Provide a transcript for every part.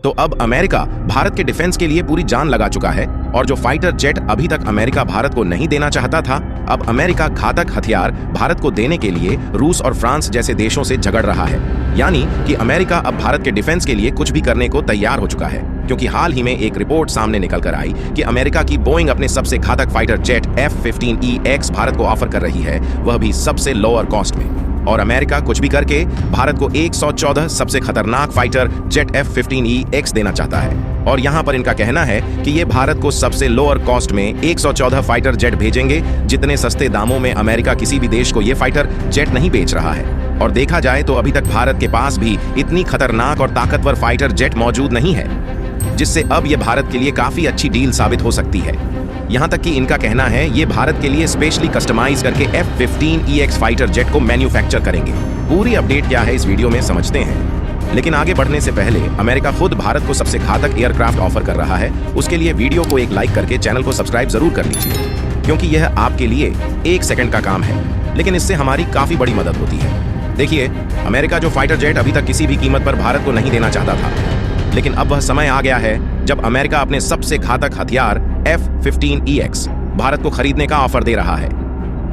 तो अब अमेरिका भारत के डिफेंस के लिए पूरी जान लगा चुका है, और जो फाइटर जेट अभी तक अमेरिका भारत को नहीं देना चाहता था, अब अमेरिका घातक हथियार भारत को देने के लिए रूस और फ्रांस जैसे देशों से झगड़ रहा है। यानी कि अमेरिका अब भारत के डिफेंस के लिए कुछ भी करने को तैयार हो चुका है, क्योंकि हाल ही में एक रिपोर्ट सामने निकल कर आई कि अमेरिका की बोइंग अपने सबसे घातक फाइटर जेट F-15EX भारत को ऑफर कर रही है, वह भी सबसे लोअर कॉस्ट में। और अमेरिका कुछ भी करके भारत को 114 सबसे खतरनाक फाइटर जेट F-15EX देना चाहता है। और यहां पर इनका कहना है कि ये भारत को सबसे लोअर कॉस्ट में 114 फाइटर जेट भेजेंगे, जितने सस्ते दामों में अमेरिका किसी भी देश को ये फाइटर जेट नहीं बेच रहा है। और देखा जाए तो अभी तक भारत के पास भी इतनी खतरनाक और ताकतवर फाइटर जेट मौजूद नहीं है, जिससे अब ये भारत के लिए काफी अच्छी डील साबित हो सकती है। यहां तक कि इनका कहना है ये भारत के लिए स्पेशली कस्टमाइज करके F-15EX फाइटर जेट को मैन्युफैक्चर करेंगे। पूरी अपडेट क्या है इस वीडियो में समझते हैं, लेकिन आगे बढ़ने से पहले अमेरिका खुद भारत को सबसे घातक एयरक्राफ्ट ऑफर कर रहा है। उसके लिए वीडियो को एक लाइक करके चैनल को सब्सक्राइब जरूर कर लीजिए, क्योंकि यह आपके लिए 1 सेकंड का काम है, लेकिन इससे हमारी काफी बड़ी मदद होती है। देखिए, अमेरिका जो फाइटर जेट अभी तक किसी भी कीमत पर भारत को नहीं देना चाहता था, लेकिन अब वह समय आ गया है जब अमेरिका अपने सबसे घातक हथियार F-15EX भारत को खरीदने का ऑफर दे रहा है,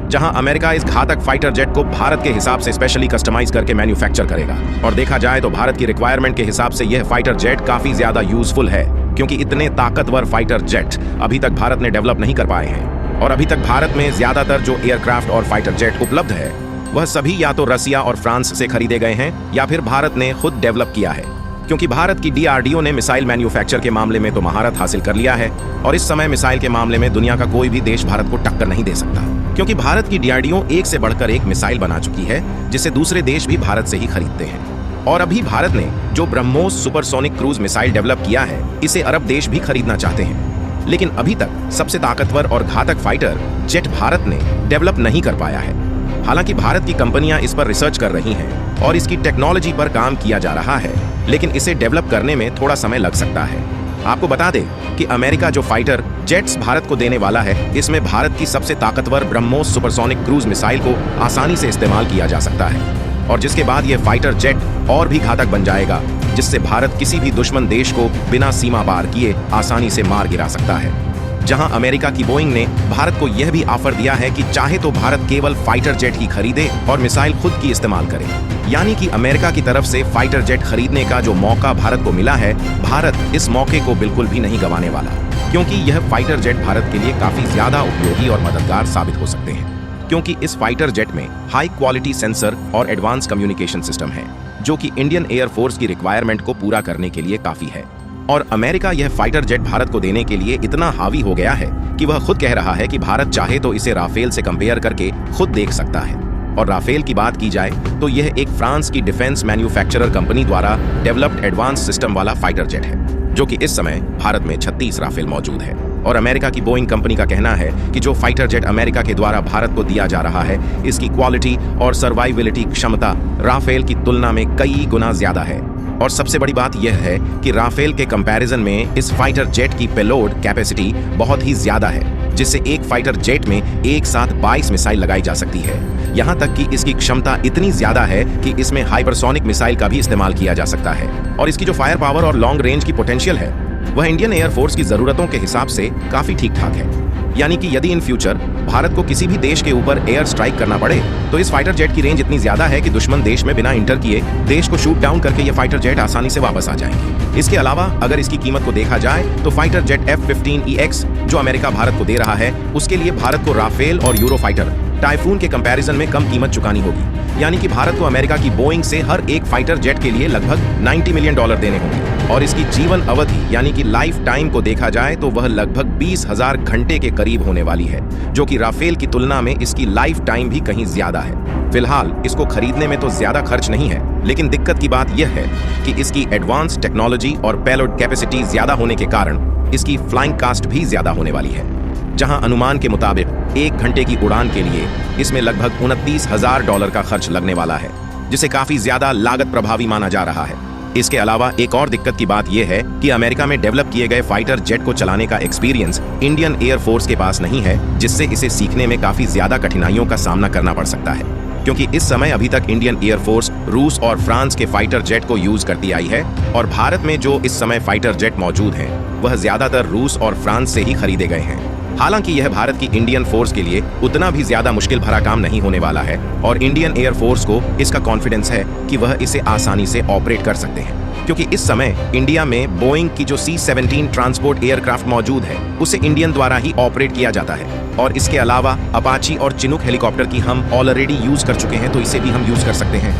जहां अमेरिका इस घातक फाइटर जेट को भारत के हिसाब से स्पेशली कस्टमाइज करके मैन्युफैक्चर करेगा। और देखा जाए तो भारत की रिक्वायरमेंट के हिसाब से यह फाइटर जेट काफी ज्यादा यूजफुल है, क्योंकि इतने ताकतवर फाइटर जेट अभी तक भारत ने डेवलप नहीं कर पाए हैं। और अभी तक भारत में ज्यादातर जो एयरक्राफ्ट और फाइटर जेट उपलब्ध है, वह सभी या तो रसिया और फ्रांस से खरीदे गए हैं या फिर भारत ने खुद डेवलप किया है, क्योंकि भारत की DRDO ने मिसाइल मैन्युफैक्चर के मामले में तो महारत हासिल कर लिया है, और इस समय मिसाइल के मामले में दुनिया का कोई भी देश भारत को टक्कर नहीं दे सकता, क्योंकि भारत की DRDO एक से बढ़कर एक मिसाइल बना चुकी है, जिसे दूसरे देश भी भारत से ही खरीदते हैं। और अभी भारत ने जो BrahMos supersonic cruise missile develop किया है, इसे अरब देश भी खरीदना चाहते हैं, लेकिन अभी तक सबसे ताकतवर और घातक फाइटर जेट भारत ने डेवलप नहीं कर पाया है। हालांकि भारत की कंपनियां इस पर रिसर्च कर रही हैं और इसकी टेक्नोलॉजी पर काम किया जा रहा है, लेकिन इसे डेवलप करने में थोड़ा समय लग सकता है। आपको बता दें कि अमेरिका जो फाइटर जेट्स भारत को देने वाला है, इसमें भारत की सबसे ताकतवर ब्रह्मोस सुपरसोनिक क्रूज मिसाइल को आसानी से इस्तेमाल किया जा सकता है, और जिसके बाद यह फाइटर जेट और भी घातक बन जाएगा, जिससे भारत किसी भी दुश्मन देश को बिना सीमा पार किए आसानी से मार गिरा सकता है। जहां अमेरिका की बोइंग ने भारत को यह भी ऑफर दिया है कि चाहे तो भारत केवल फाइटर जेट ही खरीदे और मिसाइल खुद की इस्तेमाल करे। यानी कि अमेरिका की तरफ से फाइटर जेट खरीदने का जो मौका भारत को मिला है, भारत इस मौके को बिल्कुल भी नहीं गंवाने वाला, क्योंकि यह फाइटर जेट भारत के लिए काफी ज्यादा उपयोगी और मददगार साबित हो सकते हैं, क्योंकि इस फाइटर जेट में हाई क्वालिटी सेंसर और एडवांस कम्युनिकेशन सिस्टम है, जो कि इंडियन एयरफोर्स की रिक्वायरमेंट को पूरा करने के लिए काफी है। और अमेरिका यह फाइटर जेट भारत को देने के लिए इतना हावी हो गया है कि वह खुद कह रहा है कि भारत चाहे तो इसे राफेल से कंपेयर करके खुद देख सकता है। और राफेल की बात की जाए तो यह एक फ्रांस की डिफेंस मैन्युफैक्चरर कंपनी द्वारा डेवलप्ड एडवांस सिस्टम वाला फाइटर जेट है, जो कि इस समय भारत में 36 राफेल मौजूद है। और अमेरिका की बोइंग कंपनी का कहना है कि जो फाइटर जेट अमेरिका के द्वारा भारत को दिया जा रहा है, इसकी क्वालिटी और सर्वाइविलिटी क्षमता राफेल की तुलना में कई गुना ज्यादा है। और सबसे बड़ी बात यह है कि राफेल के कंपैरिजन में इस फाइटर जेट की पेलोड कैपेसिटी बहुत ही ज्यादा है, जिससे एक फाइटर जेट में एक साथ 22 मिसाइल लगाई जा सकती है। यहां तक कि इसकी क्षमता इतनी ज्यादा है कि इसमें हाइपरसोनिक मिसाइल का भी इस्तेमाल किया जा सकता है। और इसकी जो फायर पावर और लॉन्ग रेंज की पोटेंशियल है, वह इंडियन एयरफोर्स की जरूरतों के हिसाब से काफी ठीक ठाक है। यानी कि यदि इन फ्यूचर भारत को किसी भी देश के ऊपर एयर स्ट्राइक करना पड़े, तो इस फाइटर जेट की रेंज इतनी ज्यादा है कि दुश्मन देश में बिना इंटर किए देश को शूट डाउन करके ये फाइटर जेट आसानी से वापस आ जाएंगे। इसके अलावा अगर इसकी कीमत को देखा जाए तो फाइटर जेट F-15EX जो अमेरिका भारत को दे रहा है, उसके लिए भारत को राफेल और यूरो फाइटर टाइफून के कंपैरिजन में कम कीमत चुकानी होगी। यानी कि भारत को अमेरिका की बोइंग से हर एक फाइटर जेट के लिए लगभग $90 मिलियन देने होंगे। और इसकी जीवन अवधि यानी कि लाइफ टाइम को देखा जाए तो वह लगभग 20,000 घंटे के करीब होने वाली है, जो कि राफेल की तुलना में इसकी लाइफ टाइम भी कहीं ज्यादा है। फिलहाल इसको खरीदने में तो ज्यादा खर्च नहीं है, लेकिन दिक्कत की बात यह है कि इसकी एडवांस टेक्नोलॉजी और पेलोड कैपेसिटी ज्यादा होने के कारण इसकी फ्लाइंग कास्ट भी ज्यादा होने वाली है, जहां अनुमान के मुताबिक 1 घंटे की उड़ान के लिए इसमें लगभग $29,000 का खर्च लगने वाला है, जिसे काफी ज्यादा लागत प्रभावी माना जा रहा है। इसके अलावा एक और दिक्कत की बात यह है कि अमेरिका में डेवलप किए गए फाइटर जेट को चलाने का एक्सपीरियंस इंडियन एयरफोर्स के पास नहीं है, जिससे इसे सीखने में काफी ज्यादा कठिनाइयों का सामना करना पड़ सकता है। क्योंकि इस समय अभी तक इंडियन एयरफोर्स रूस और फ्रांस के फाइटर जेट को यूज करती आई है और भारत में जो इस समय फाइटर जेट मौजूद हैं वह ज्यादातर रूस और फ्रांस से ही खरीदे गए हैं। हालांकि यह भारत की इंडियन फोर्स के लिए उतना भी ज्यादा मुश्किल भरा काम नहीं होने वाला है और इंडियन एयरफोर्स को इसका कॉन्फिडेंस है कि वह इसे आसानी से ऑपरेट कर सकते हैं, क्योंकि इस समय इंडिया में बोइंग की जो C-17 ट्रांसपोर्ट एयरक्राफ्ट मौजूद है उसे इंडियन द्वारा ही ऑपरेट किया जाता है और इसके अलावा अपाची और चिनूक हेलीकॉप्टर की हम ऑलरेडी यूज कर चुके हैं, तो इसे भी हम यूज कर सकते हैं।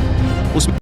उसमें